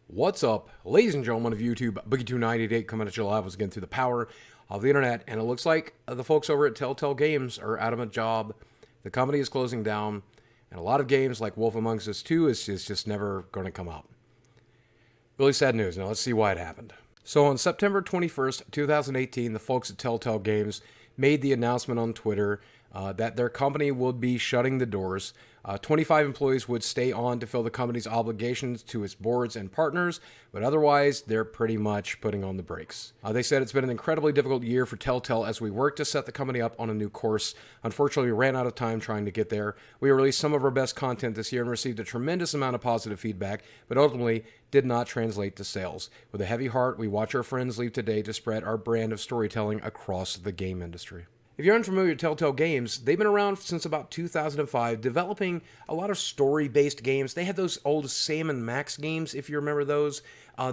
What's up, ladies and gentlemen of YouTube? Boogie298 coming at you live once again through the power of the internet, and it looks like the folks over at TellTale Games are out of a job. The company is closing down, and a lot of games like Wolf Among Us 2 is just never going to come out. Really sad news. Now let's see why it happened. So on September 21st, 2018, the folks at TellTale Games made the announcement on Twitter that their company would be shutting the doors. 25 employees would stay on to fill the company's obligations to its boards and partners, but otherwise, they're pretty much putting on the brakes. They said it's been an incredibly difficult year for Telltale as we work to set the company up on a new course. Unfortunately, we ran out of time trying to get there. We released some of our best content this year and received a tremendous amount of positive feedback, but ultimately did not translate to sales. With a heavy heart, we watch our friends leave today to spread our brand of storytelling across the game industry. If you're unfamiliar with TellTale Games, they've been around since about 2005, developing a lot of story-based games. They had those old Sam and Max games, if you remember those.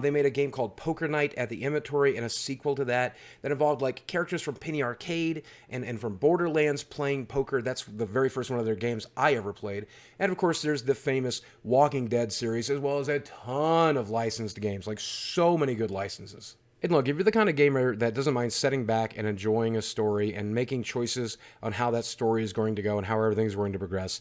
They made a game called Poker Night at the Inventory and a sequel to that involved like characters from Penny Arcade and from Borderlands playing poker. That's the very first one of their games I ever played. And of course, there's the famous Walking Dead series, as well as a ton of licensed games, like so many good licenses. And look, if you're the kind of gamer that doesn't mind sitting back and enjoying a story and making choices on how that story is going to go and how everything's going to progress,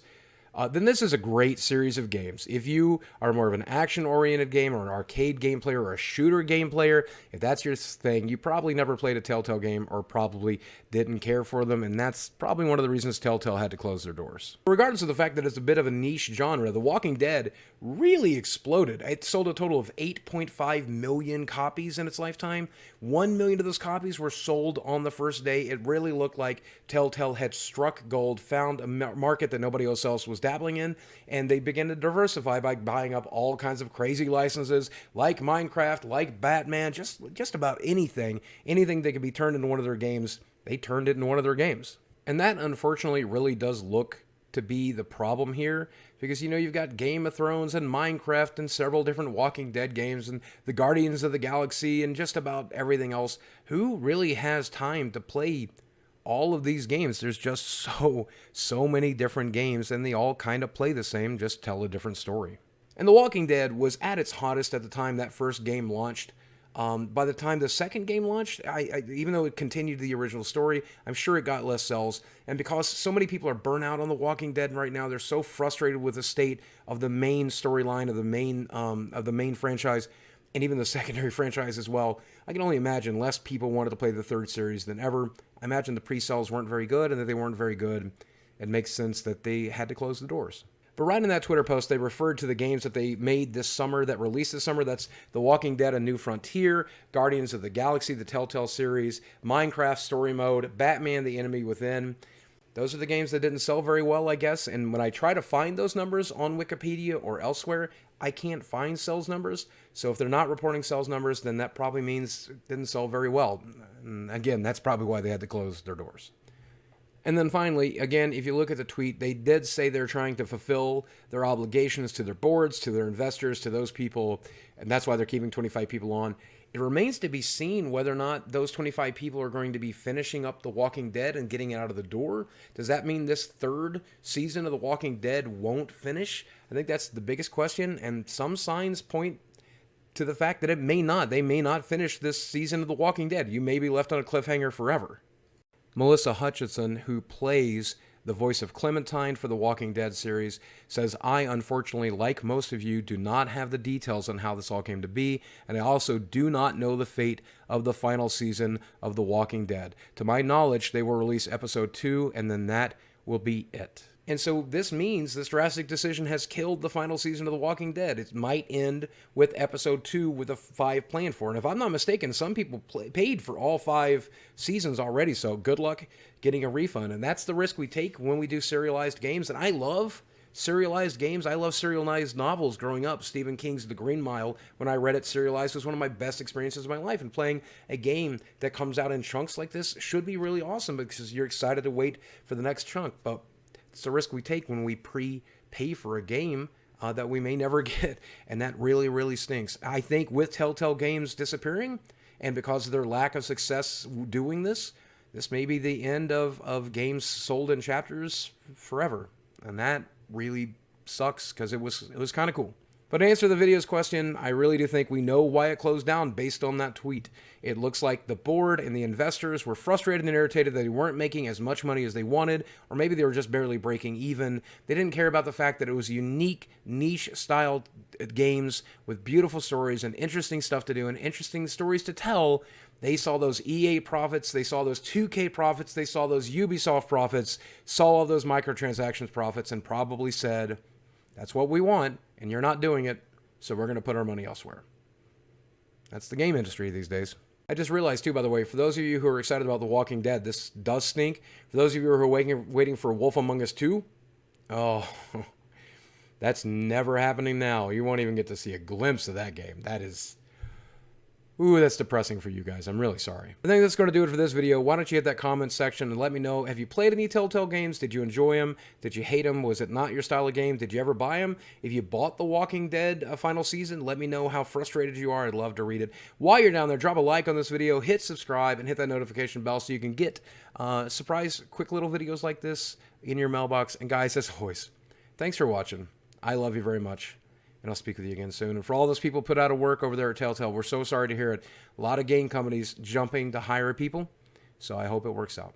then this is a great series of games. If you are more of an action-oriented game or an arcade game player or a shooter game player, if that's your thing, you probably never played a Telltale game or probably didn't care for them, and that's probably one of the reasons Telltale had to close their doors. Regardless of the fact that it's a bit of a niche genre, The Walking Dead really exploded. It sold a total of 8.5 million copies in its lifetime. 1 million of those copies were sold on the first day. It really looked like Telltale had struck gold, found a market that nobody else was dabbling in, and they began to diversify by buying up all kinds of crazy licenses like Minecraft, like Batman, just about anything that could be turned into one of their games. They turned it into one of their games. And that unfortunately really does look to be the problem here, because you've got Game of Thrones and Minecraft and several different Walking Dead games and the Guardians of the Galaxy and just about everything else. Who really has time to play all of these games? There's just so many different games, and they all kind of play the same, just tell a different story. And The Walking Dead was at its hottest at the time that first game launched. By the time the second game launched, even though it continued the original story, I'm sure it got less sales. And because so many people are burnt out on The Walking Dead right now, they're so frustrated with the state of the main storyline of the main franchise, and even the secondary franchise as well. I can only imagine less people wanted to play the third series than ever. I imagine the pre-sales weren't very good, and that they weren't very good. It makes sense that they had to close the doors. But right in that Twitter post, they referred to the games that they made this summer, that released this summer. That's The Walking Dead: A New Frontier, Guardians of the Galaxy, the Telltale series, Minecraft Story Mode, Batman: The Enemy Within. Those are the games that didn't sell very well, I guess. And when I try to find those numbers on Wikipedia or elsewhere, I can't find sales numbers. So if they're not reporting sales numbers, then that probably means it didn't sell very well. And again, that's probably why they had to close their doors. And then finally, again, if you look at the tweet, they did say they're trying to fulfill their obligations to their boards, to their investors, to those people, and that's why they're keeping 25 people on. It remains to be seen whether or not those 25 people are going to be finishing up The Walking Dead and getting it out of the door. Does that mean this third season of The Walking Dead won't finish? I think that's the biggest question, and some signs point to the fact that it may not. They may not finish this season of The Walking Dead. You may be left on a cliffhanger forever. Melissa Hutchinson, who plays the voice of Clementine for the Walking Dead series, says, "I, unfortunately, like most of you, do not have the details on how this all came to be, and I also do not know the fate of the final season of The Walking Dead. To my knowledge, they will release episode 2, and then that will be it." And so this means this drastic decision has killed the final season of The Walking Dead. It might end with episode 2 with a 5 planned for. And if I'm not mistaken, some people paid for all 5 seasons already. So good luck getting a refund. And that's the risk we take when we do serialized games. And I love serialized games. I love serialized novels growing up. Stephen King's The Green Mile, when I read it serialized, was one of my best experiences of my life. And playing a game that comes out in chunks like this should be really awesome, because you're excited to wait for the next chunk. But it's the risk we take when we pre-pay for a game that we may never get, and that really, really stinks. I think with Telltale Games disappearing, and because of their lack of success doing this, this may be the end of games sold in chapters forever, and that really sucks, because it was kind of cool. But to answer the video's question, I really do think we know why it closed down based on that tweet. It looks like the board and the investors were frustrated and irritated that they weren't making as much money as they wanted, or maybe they were just barely breaking even. They didn't care about the fact that it was unique, niche-style games with beautiful stories and interesting stuff to do and interesting stories to tell. They saw those EA profits, they saw those 2K profits, they saw those Ubisoft profits, saw all those microtransactions profits, and probably said, that's what we want, and you're not doing it, so we're going to put our money elsewhere. That's the game industry these days. I just realized, too, by the way, for those of you who are excited about The Walking Dead, this does stink. For those of you who are waiting for Wolf Among Us 2, oh, that's never happening now. You won't even get to see a glimpse of that game. That is... Ooh, that's depressing for you guys. I'm really sorry. I think that's going to do it for this video. Why don't you hit that comment section and let me know, have you played any TellTale games? Did you enjoy them? Did you hate them? Was it not your style of game? Did you ever buy them? If you bought The Walking Dead final season, let me know how frustrated you are. I'd love to read it. While you're down there, drop a like on this video, hit subscribe, and hit that notification bell so you can get surprise quick little videos like this in your mailbox. And guys, as always, thanks for watching. I love you very much. And I'll speak with you again soon. And for all those people put out of work over there at TellTale, we're so sorry to hear it. A lot of game companies jumping to hire people. So I hope it works out.